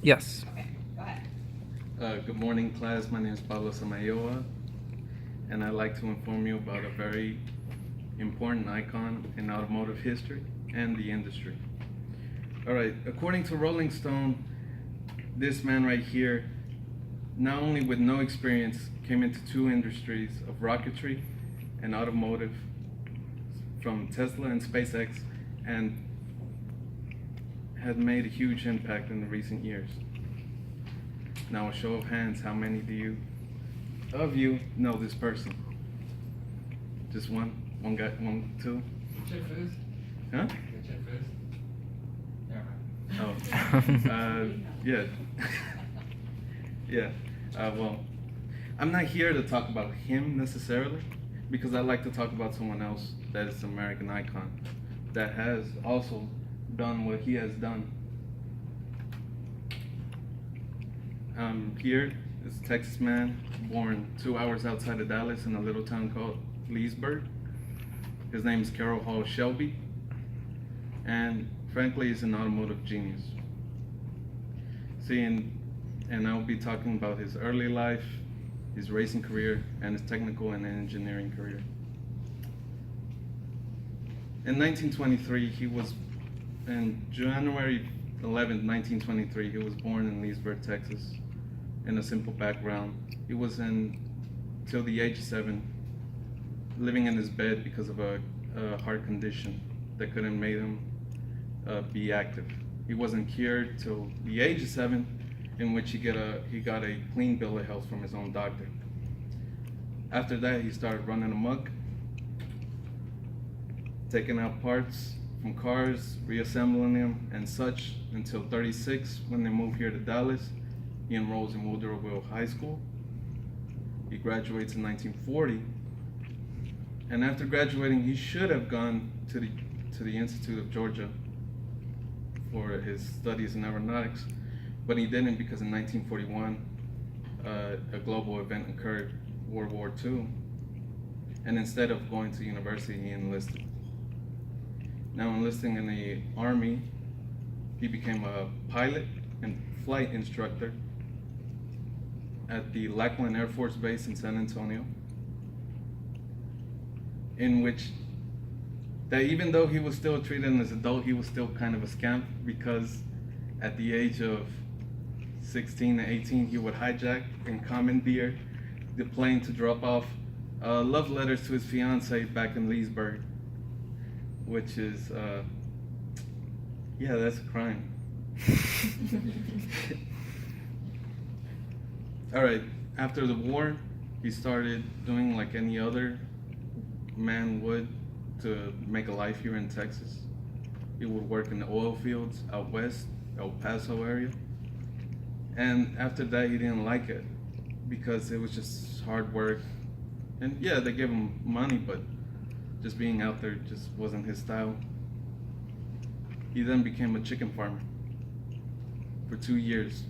Yes. Okay, go ahead. Good morning, class. My name is Pablo Samayoa, and I'd like to inform you about a very important icon in automotive history and the industry. All right, according to Rolling Stone, this man right here, not only with no experience, came into two industries of rocketry and automotive from Tesla and SpaceX, and had made a huge impact in the recent years. Now, a show of hands, how many of you know this person? Just one? One guy? One, two? Check first. Huh? Check first. Never mind. Oh. Yeah. Yeah. Well, I'm not here to talk about him necessarily, because I like to talk about someone else that is an American icon that has also done what he has done. Here is a Texas man born 2 hours outside of Dallas in a little town called Leesburg. His name is Carroll Hall Shelby, and frankly, he's an automotive genius. See, and I'll be talking about his early life, his racing career, and his technical and engineering career. In 1923, in January 11th, 1923, he was born in Leesburg, Texas, in a simple background. He was till the age of 7, living in his bed because of a heart condition that couldn't make him be active. He wasn't cured till the age of 7, in which he got a clean bill of health from his own doctor. After that, he started running amok, taking out parts from cars, reassembling them, and such, until 36, when they moved here to Dallas. He enrolls in Woodrowville High School. He graduates in 1940, and after graduating, he should have gone to the Institute of Georgia for his studies in aeronautics, but he didn't, because in 1941, a global event occurred, World War II, and instead of going to university, he enlisted. Now, enlisting in the Army, he became a pilot and flight instructor at the Lackland Air Force Base in San Antonio, in which that even though he was still treated as an adult, he was still kind of a scamp, because at the age of 16 to 18, he would hijack and commandeer the plane to drop off love letters to his fiancee back in Leesburg, which is, yeah, that's a crime. All right, after the war, he started doing like any other man would to make a life here in Texas. He would work in the oil fields out west, El Paso area. And after that, he didn't like it, because it was just hard work. And yeah, they gave him money, but just being out there just wasn't his style. He then became a chicken farmer for 2 years,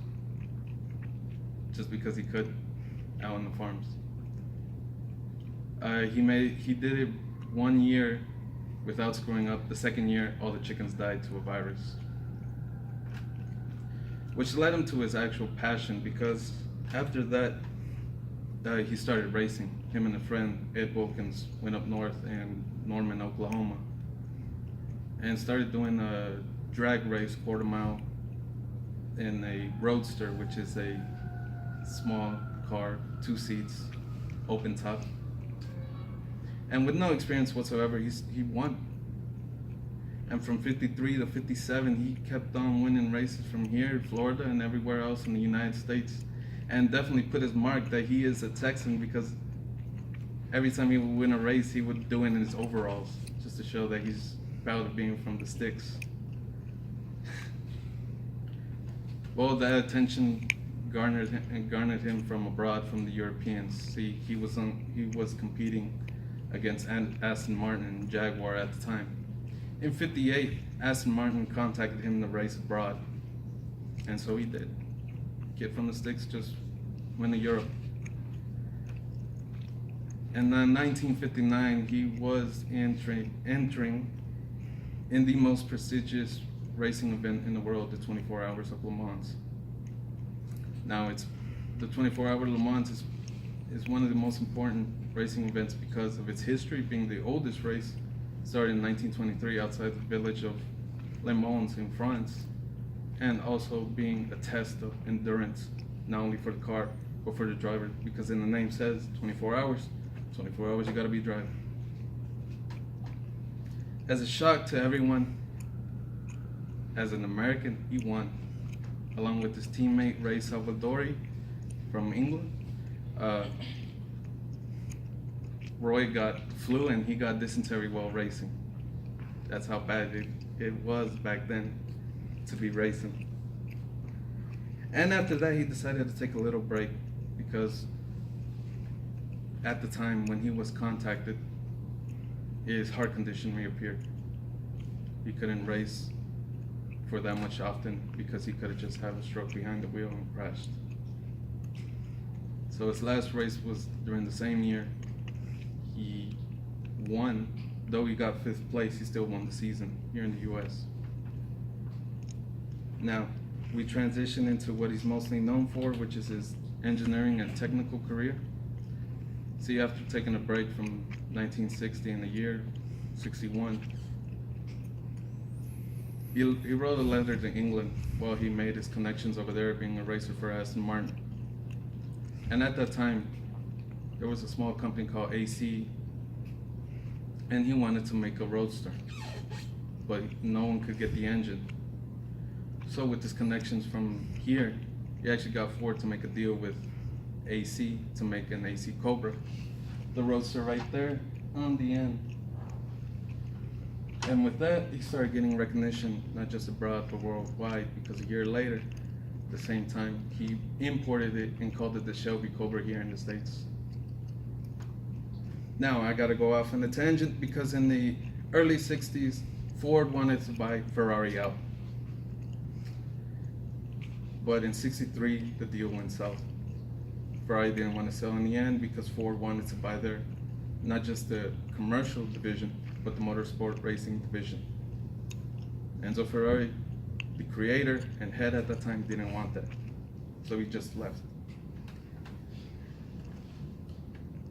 just because he could, out on the farms. He did it 1 year without screwing up. The second year, all the chickens died to a virus, which led him to his actual passion, because after that, he started racing. Him and a friend, Ed Wilkins, went up north in Norman, Oklahoma, and started doing a drag race, quarter mile, in a Roadster, which is a small car, 2 seats, open top. And with no experience whatsoever, he won. And from 53 to 57, he kept on winning races from here, Florida, and everywhere else in the United States. And definitely put his mark that he is a Texan, because every time he would win a race, he would do it in his overalls, just to show that he's proud of being from the sticks. Well, that attention garnered him from abroad, from the Europeans. See, he was competing against Aston Martin and Jaguar at the time. In 58, Aston Martin contacted him to race abroad, and so he did. Kid from the sticks just went to Europe. And in 1959, he was entering in the most prestigious racing event in the world, the 24 Hours of Le Mans. Now it's the 24-hour Le Mans is one of the most important racing events because of its history being the oldest race, started in 1923 outside the village of Le Mans in France, and also being a test of endurance, not only for the car but for the driver, because in the name says 24 hours. 24 hours you gotta be driving. As a shock to everyone, as an American, he won, along with his teammate Ray Salvadori from England. Roy got flu and he got dysentery while racing. That's how bad it was back then to be racing. And after that, he decided to take a little break because at the time when he was contacted, his heart condition reappeared. He couldn't race for that much often because he could have just had a stroke behind the wheel and crashed. So his last race was during the same year. He won, though he got 5th place, he still won the season here in the US. Now, we transition into what he's mostly known for, which is his engineering and technical career. See, after taking a break from 1960 in the year 61, he wrote a letter to England while he made his connections over there, being a racer for Aston Martin. And at that time, there was a small company called AC, and he wanted to make a roadster, but no one could get the engine. So with his connections from here, he actually got Ford to make a deal with AC to make an AC Cobra, the roadster right there on the end. And with that, he started getting recognition, not just abroad, but worldwide, because a year later, at the same time, he imported it and called it the Shelby Cobra here in the States. Now, I gotta go off on a tangent because in the early 60s, Ford wanted to buy Ferrari out. But in 63, the deal went south. Ferrari didn't want to sell in the end because Ford wanted to buy their, not just the commercial division, but the motorsport racing division. Enzo Ferrari, the creator and head at that time, didn't want that. So he just left.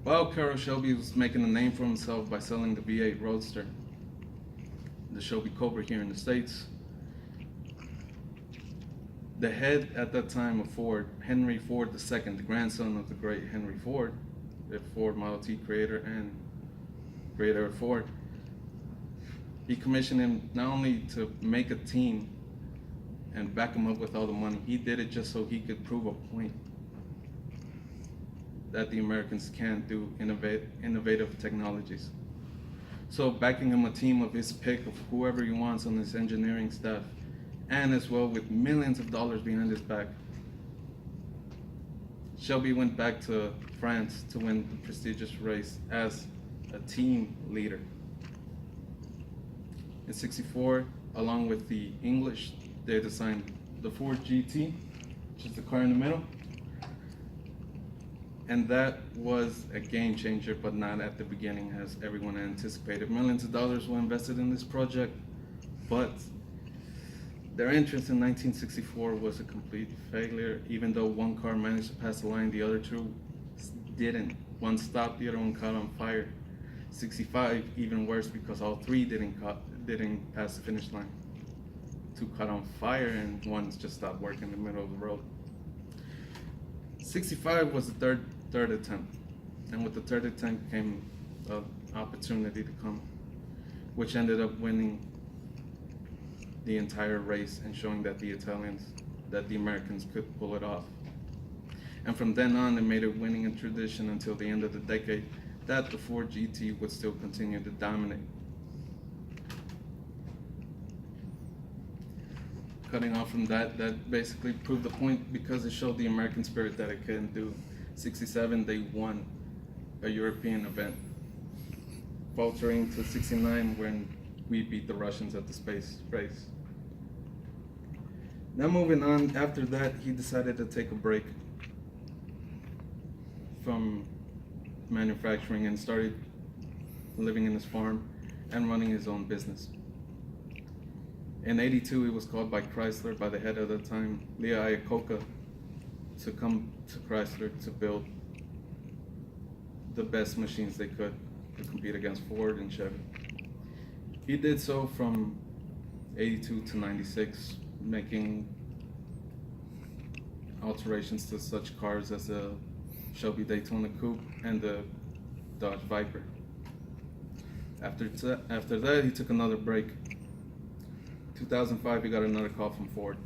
While Carroll Shelby was making a name for himself by selling the V8 Roadster, the Shelby Cobra here in the States, the head at that time of Ford, Henry Ford II, the grandson of the great Henry Ford, the Ford Model T creator and creator of Ford, he commissioned him not only to make a team and back him up with all the money, he did it just so he could prove a point that the Americans can do innovative technologies. So backing him a team of his pick of whoever he wants on his engineering staff, and as well with millions of dollars behind his back, Shelby went back to France to win the prestigious race as a team leader. In 64, along with the English, they designed the Ford GT, which is the car in the middle. And that was a game changer, but not at the beginning as everyone anticipated. Millions of dollars were invested in this project, but their entrance in 1964 was a complete failure. Even though one car managed to pass the line, the other two didn't. One stopped, the other one caught on fire. 65, even worse, because all three didn't pass the finish line. Two caught on fire and one just stopped working in the middle of the road. 65 was the third attempt, and with the third attempt came an opportunity to come, which ended up winning the entire race and showing that the Americans could pull it off. And from then on, they made it winning a tradition until the end of the decade that the Ford GT would still continue to dominate. Cutting off from that basically proved the point because it showed the American spirit that it couldn't do. 67, they won a European event, faltering to 69 when we beat the Russians at the space race. Now moving on, after that, he decided to take a break from manufacturing and started living in his farm and running his own business. In 82, he was called by Chrysler by the head of the time, Lee Iacocca, to come to Chrysler to build the best machines they could to compete against Ford and Chevy. He did so from 82 to 96, making alterations to such cars as the Shelby Daytona Coupe and the Dodge Viper. After that, he took another break. 2005, he got another call from Ford.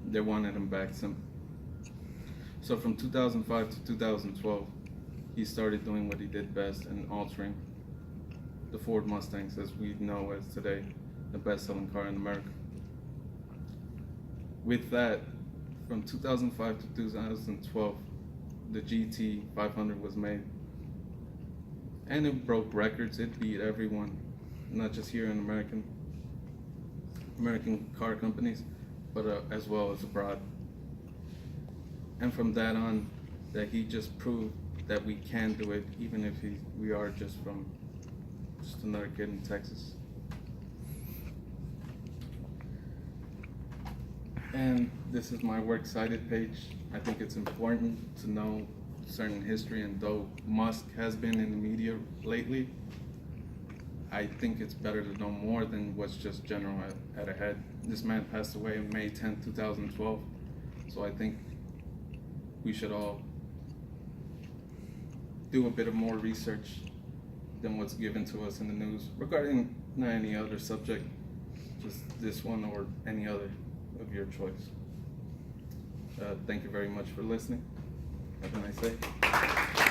They wanted him back. So from 2005 to 2012, he started doing what he did best and altering the Ford Mustangs as we know as today, the best-selling car in America. With that, from 2005 to 2012, the GT 500 was made. And it broke records. It beat everyone, not just here in American car companies, but as well as abroad. And from that on, that he just proved that we can do it, even if we are just another kid in Texas. And this is my works cited page. I think it's important to know certain history, and though Musk has been in the media lately, I think it's better to know more than what's just general at a head. This man passed away on May 10, 2012, so I think we should all do a bit of more research than what's given to us in the news regarding not any other subject, just this one or any other of your choice. Thank you very much for listening. Have a nice day.